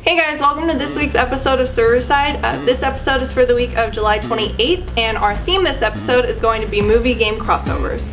Hey guys, welcome to this week's episode of Serverside. This episode is for the week of July 28th, and our theme this episode is going to be movie game crossovers.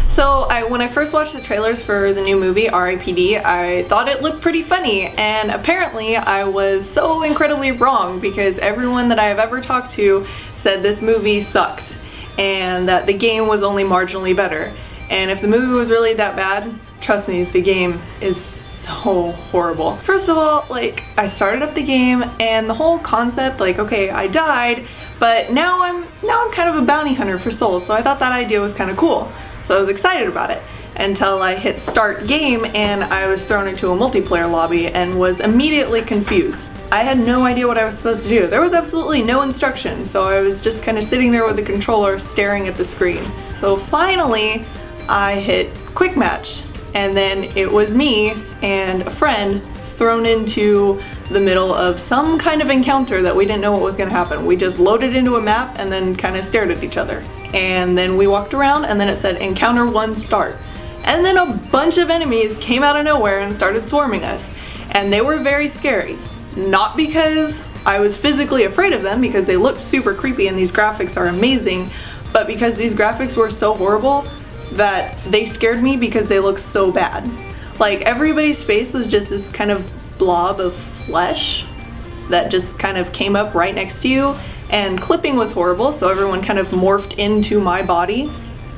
So when I first watched the trailers for the new movie, R.I.P.D, I thought it looked pretty funny, and apparently I was so incredibly wrong because everyone that I have ever talked to said this movie sucked and that the game was only marginally better. And if the movie was really that bad, trust me, the game is so horrible. First of all, I started up the game and the whole concept, okay, I died, but now I'm kind of a bounty hunter for souls, so I thought that idea was kind of cool. So I was excited about it until I hit start game and I was thrown into a multiplayer lobby and was immediately confused. I had no idea what I was supposed to do. There was absolutely no instruction, so I was just kind of sitting there with the controller staring at the screen. So finally I hit quick match, and then it was me and a friend thrown into the middle of some kind of encounter that we didn't know what was going to happen. We just loaded into a map and then kind of stared at each other. And then we walked around and then it said encounter 1 start. And then a bunch of enemies came out of nowhere and started swarming us. And they were very scary. Not because I was physically afraid of them, because they looked super creepy and these graphics are amazing, but because these graphics were so horrible that they scared me because they looked so bad. Everybody's face was just this kind of blob of flesh that just kind of came up right next to you, and clipping was horrible, so everyone kind of morphed into my body,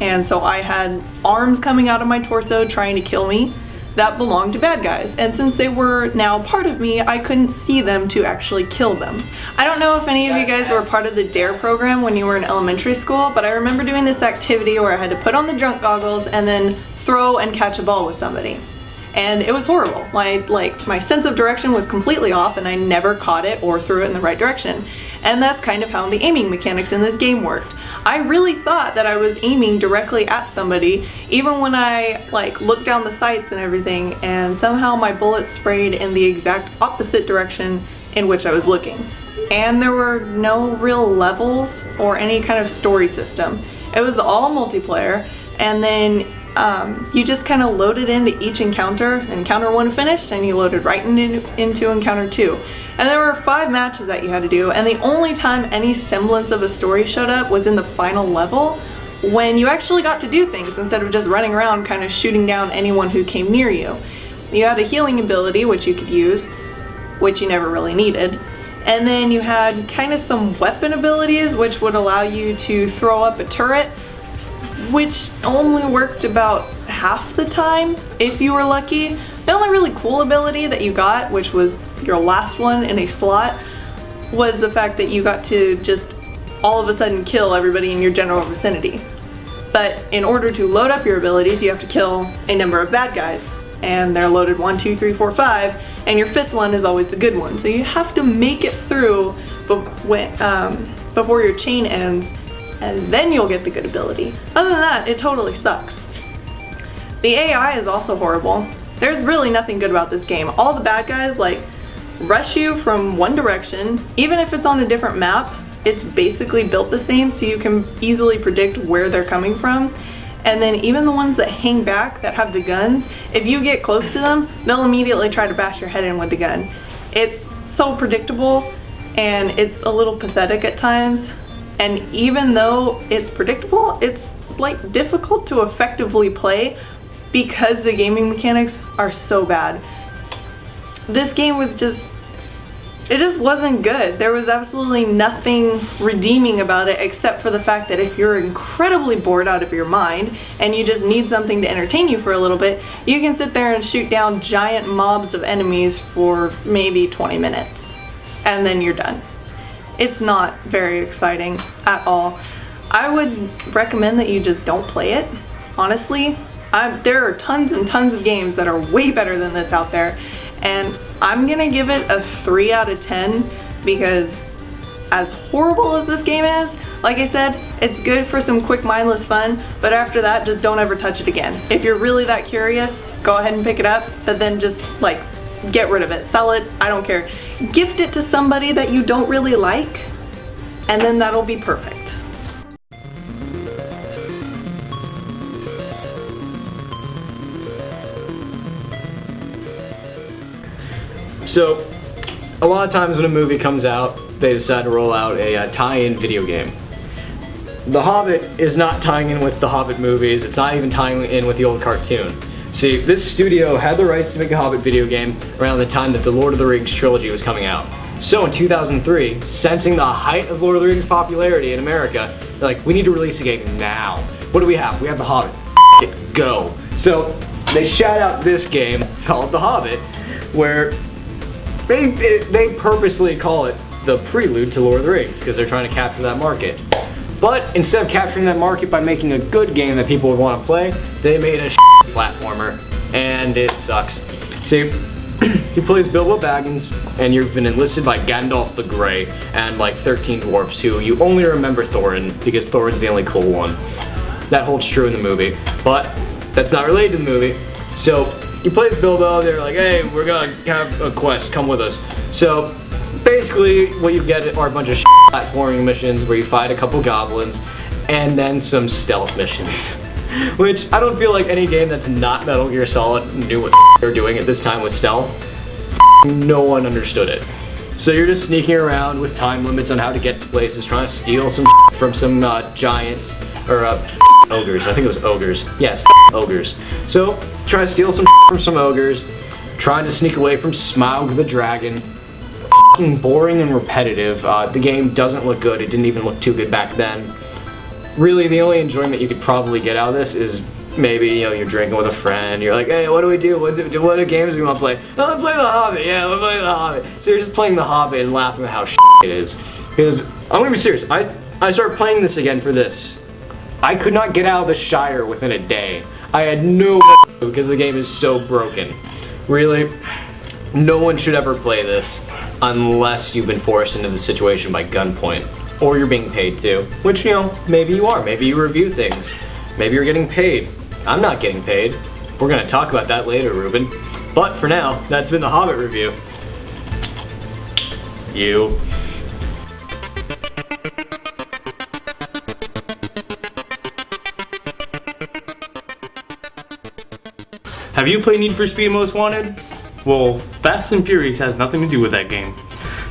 and so I had arms coming out of my torso trying to kill me that belonged to bad guys, and since they were now part of me, I couldn't see them to actually kill them. I don't know if any of you guys were part of the DARE program when you were in elementary school, but I remember doing this activity where I had to put on the drunk goggles and then throw and catch a ball with somebody. And it was horrible. My sense of direction was completely off and I never caught it or threw it in the right direction. And that's kind of how the aiming mechanics in this game worked. I really thought that I was aiming directly at somebody, even when I looked down the sights and everything, and somehow my bullets sprayed in the exact opposite direction in which I was looking. And there were no real levels or any kind of story system. It was all multiplayer, and then you just kind of loaded into each encounter. Encounter 1 finished and you loaded right into encounter 2. And there were 5 matches that you had to do, and the only time any semblance of a story showed up was in the final level, when you actually got to do things instead of just running around kind of shooting down anyone who came near you. You had a healing ability which you could use, which you never really needed. And then you had kind of some weapon abilities which would allow you to throw up a turret, which only worked about half the time if you were lucky. The only really cool ability that you got, which was your last one in a slot, was the fact that you got to just all of a sudden kill everybody in your general vicinity. But in order to load up your abilities, you have to kill a number of bad guys, and they're loaded 1, 2, 3, 4, 5, and your 5th one is always the good one. So you have to make it through before your chain ends, and then you'll get the good ability. Other than that, it totally sucks. The AI is also horrible. There's really nothing good about this game. All the bad guys rush you from one direction. Even if it's on a different map, it's basically built the same, so you can easily predict where they're coming from. And then even the ones that hang back, that have the guns, if you get close to them, they'll immediately try to bash your head in with the gun. It's so predictable, and it's a little pathetic at times. And even though it's predictable, it's difficult to effectively play because the gaming mechanics are so bad. This game was just It just wasn't good. There was absolutely nothing redeeming about it except for the fact that if you're incredibly bored out of your mind and you just need something to entertain you for a little bit, you can sit there and shoot down giant mobs of enemies for maybe 20 minutes and then you're done. It's not very exciting at all. I would recommend that you just don't play it, honestly. There are tons and tons of games that are way better than this out there, and I'm gonna give it a 3 out of 10 because as horrible as this game is, like I said, it's good for some quick mindless fun, but after that, just don't ever touch it again. If you're really that curious, go ahead and pick it up, but then just like get rid of it, sell it, I don't care. Gift it to somebody that you don't really like, and then that'll be perfect. So, a lot of times when a movie comes out, they decide to roll out a tie-in video game. The Hobbit is not tying in with the Hobbit movies, it's not even tying in with the old cartoon. See, this studio had the rights to make a Hobbit video game around the time that the Lord of the Rings trilogy was coming out. So in 2003, sensing the height of Lord of the Rings popularity in America, they're like, we need to release a game now. What do we have? We have the Hobbit. It, go. So they shout out this game called The Hobbit, where they purposely call it the prelude to Lord of the Rings because they're trying to capture that market. But instead of capturing that market by making a good game that people would want to play, they made a platformer, and it sucks. See, he plays Bilbo Baggins, and you've been enlisted by Gandalf the Grey and like 13 dwarfs who you only remember Thorin because Thorin's the only cool one. That holds true in the movie, but that's not related to the movie. So you play as Bilbo, they're like, hey, we're gonna have a quest, come with us. So basically what you get are a bunch of platforming missions where you fight a couple goblins and then some stealth missions. Which I don't feel like any game that's not Metal Gear Solid knew what they're doing at this time with stealth. No one understood it. So you're just sneaking around with time limits on how to get to places, trying to steal some from some giants, or ogres, I think it was ogres. Yes, ogres. So, trying to steal some from some ogres, trying to sneak away from Smaug the dragon. Boring and repetitive. The game doesn't look good, it didn't even look too good back then. Really, the only enjoyment you could probably get out of this is maybe, you know, you're drinking with a friend, you're like, hey, what do we do? What are games do we want to play? Oh, let's play The Hobbit, yeah, let's play The Hobbit. So you're just playing The Hobbit and laughing at how it is. Because, I'm gonna be serious, I started playing this again for this. I could not get out of the Shire within a day. I had no because the game is so broken. Really, no one should ever play this unless you've been forced into the situation by gunpoint. Or you're being paid to, which, you know, maybe you are. Maybe you review things. Maybe you're getting paid. I'm not getting paid. We're gonna talk about that later, Ruben. But for now, that's been the Hobbit review. You. Have you played Need for Speed Most Wanted? Well, Fast and Furious has nothing to do with that game.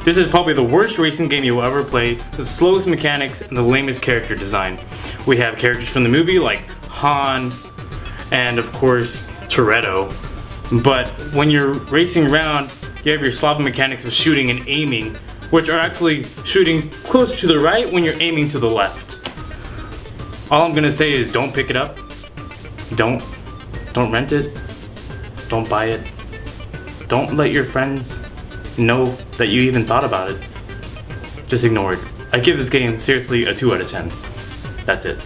This is probably the worst racing game you'll ever play, the slowest mechanics and the lamest character design. We have characters from the movie like Han and of course Toretto, but when you're racing around you have your sloppy mechanics of shooting and aiming, which are actually shooting closer to the right when you're aiming to the left. All I'm gonna say is don't pick it up, don't rent it, don't buy it, don't let your friends know that you even thought about it. Just ignore it. I give this game seriously a 2 out of 10. That's it.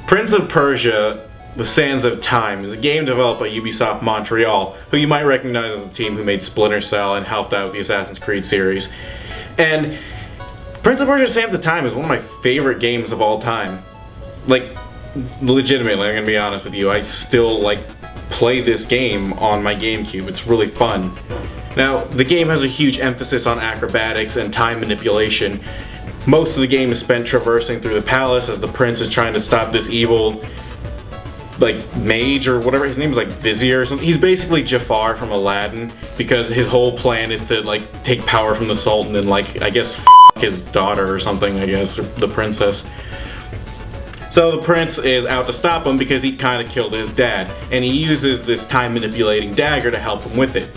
Prince of Persia: The Sands of Time is a game developed by Ubisoft Montreal, who you might recognize as the team who made Splinter Cell and helped out with the Assassin's Creed series. And Prince of Persia: Sands of Time is one of my favorite games of all time. Like, legitimately, I'm gonna be honest with you, I still play this game on my GameCube. It's really fun. Now, the game has a huge emphasis on acrobatics and time manipulation. Most of the game is spent traversing through the palace as the prince is trying to stop this evil, mage or whatever. His name is Vizier or something. He's basically Jafar from Aladdin because his whole plan is to take power from the Sultan and I guess his daughter or something, I guess, or the princess. So the prince is out to stop him because he kind of killed his dad, and he uses this time manipulating dagger to help him with it.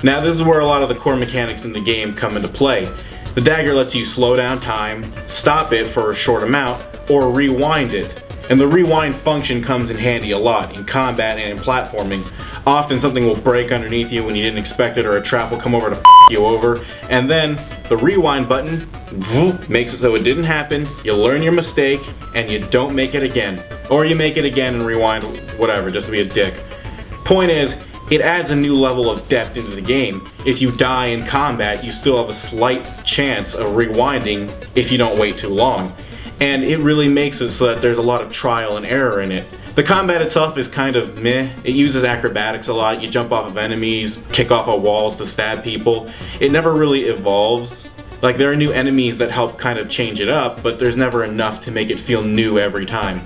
Now this is where a lot of the core mechanics in the game come into play. The dagger lets you slow down time, stop it for a short amount, or rewind it. And the rewind function comes in handy a lot in combat and in platforming. Often something will break underneath you when you didn't expect it, or a trap will come over to f you over, and then the rewind button makes it so it didn't happen, you learn your mistake, and you don't make it again. Or you make it again and rewind, whatever, just to be a dick. Point is, it adds a new level of depth into the game. If you die in combat, you still have a slight chance of rewinding if you don't wait too long. And it really makes it so that there's a lot of trial and error in it. The combat itself is kind of meh. It uses acrobatics a lot. You jump off of enemies, kick off of walls to stab people. It never really evolves. Like, there are new enemies that help kind of change it up, but there's never enough to make it feel new every time.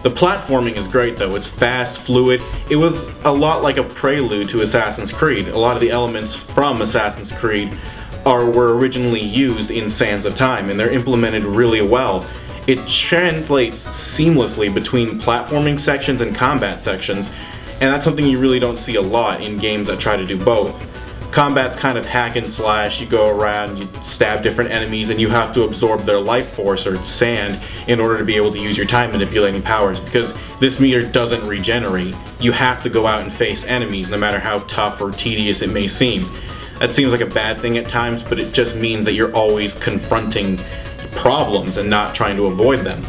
The platforming is great though. It's fast, fluid. It was a lot like a prelude to Assassin's Creed. A lot of the elements from Assassin's Creed were originally used in Sands of Time, and they're implemented really well. It translates seamlessly between platforming sections and combat sections, and that's something you really don't see a lot in games that try to do both. Combat's kind of hack and slash. You go around, you stab different enemies, and you have to absorb their life force or sand in order to be able to use your time manipulating powers, because this meter doesn't regenerate. You have to go out and face enemies no matter how tough or tedious it may seem. That seems like a bad thing at times, but it just means that you're always confronting problems and not trying to avoid them.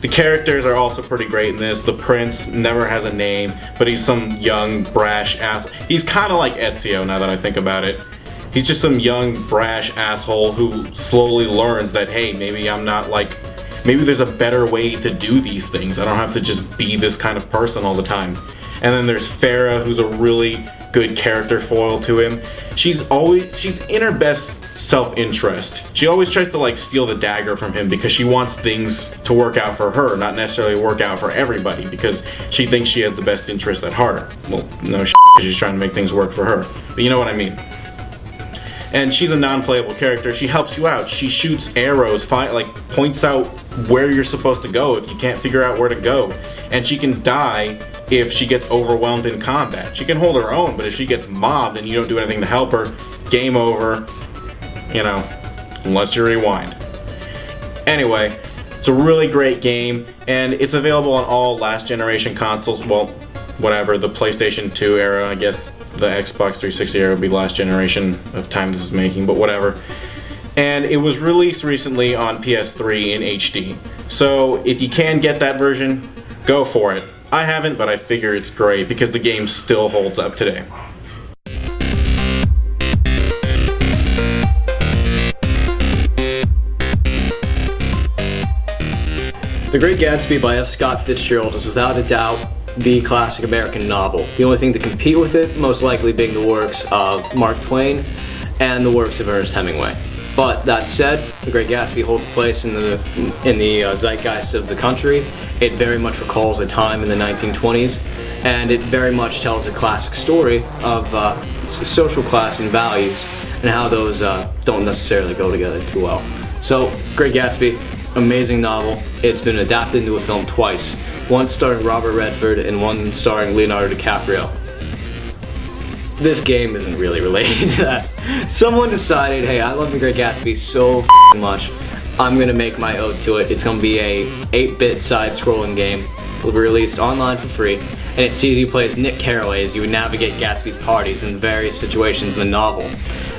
The characters are also pretty great in this. The prince never has a name, but he's some young, brash ass. He's kind of like Ezio now that I think about it. He's just some young, brash asshole who slowly learns that, hey, maybe I'm not like, maybe there's a better way to do these things. I don't have to just be this kind of person all the time. And then there's Farah, who's a really good character foil to him. She's in her best self-interest. She always tries to like steal the dagger from him because she wants things to work out for her, not necessarily work out for everybody, because she thinks she has the best interest at heart. Well, no shit, because she's trying to make things work for her. But you know what I mean. And she's a non-playable character. She helps you out. She shoots arrows, points out where you're supposed to go if you can't figure out where to go. And she can die if she gets overwhelmed in combat. She can hold her own, but if she gets mobbed and you don't do anything to help her, game over. You know, unless you rewind. Anyway, it's a really great game, and it's available on all last generation consoles. Well, whatever, the PlayStation 2 era, I guess the Xbox 360 era would be last generation of time this is making, but whatever. And it was released recently on PS3 in HD. So if you can get that version, go for it. I haven't, but I figure it's great because the game still holds up today. The Great Gatsby by F. Scott Fitzgerald is without a doubt the classic American novel. The only thing to compete with it, most likely being the works of Mark Twain and the works of Ernest Hemingway. But that said, The Great Gatsby holds a place in the zeitgeist of the country. It very much recalls a time in the 1920s, and it very much tells a classic story of social class and values and how those don't necessarily go together too well. So, Great Gatsby, amazing novel. It's been adapted into a film twice, once starring Robert Redford and one starring Leonardo DiCaprio. This game isn't really related to that. Someone decided, hey, I love The Great Gatsby so much, I'm gonna make my ode to it. It's gonna be a 8-bit side-scrolling game. It'll be released online for free, and it sees you play as Nick Carraway as you would navigate Gatsby's parties in various situations in the novel.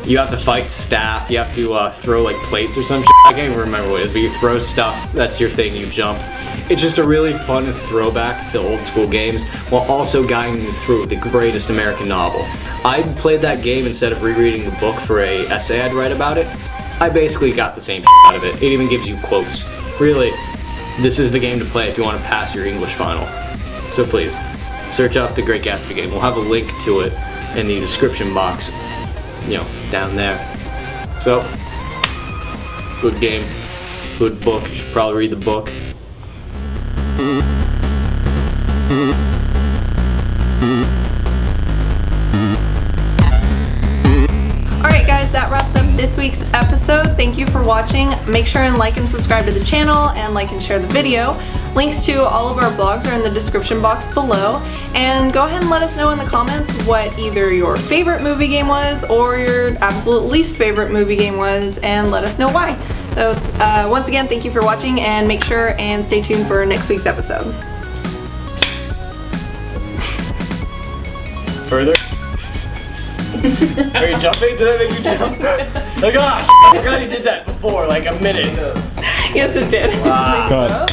You have to fight staff, you have to throw like plates or some shit. I can't even remember what it is, but you throw stuff, that's your thing, you jump. It's just a really fun throwback to old school games while also guiding you through the greatest American novel. I played that game instead of rereading the book for a essay I'd write about it. I basically got the same out of it. It even gives you quotes. Really, this is the game to play if you want to pass your English final. So please, search up The Great Gatsby game. We'll have a link to it in the description box, you know, down there. So, good game, good book. You should probably read the book. Alright guys, that wraps up this week's episode. Thank you for watching. Make sure and like and subscribe to the channel and like and share the video. Links to all of our blogs are in the description box below. And go ahead and let us know in the comments what either your favorite movie game was or your absolute least favorite movie game was, and let us know why. So once again, thank you for watching, and make sure and stay tuned for next week's episode. Further? Are you jumping? Did that make you jump? Oh gosh! I forgot he did that before, like a minute. Yes, it did. Wow. Go ahead.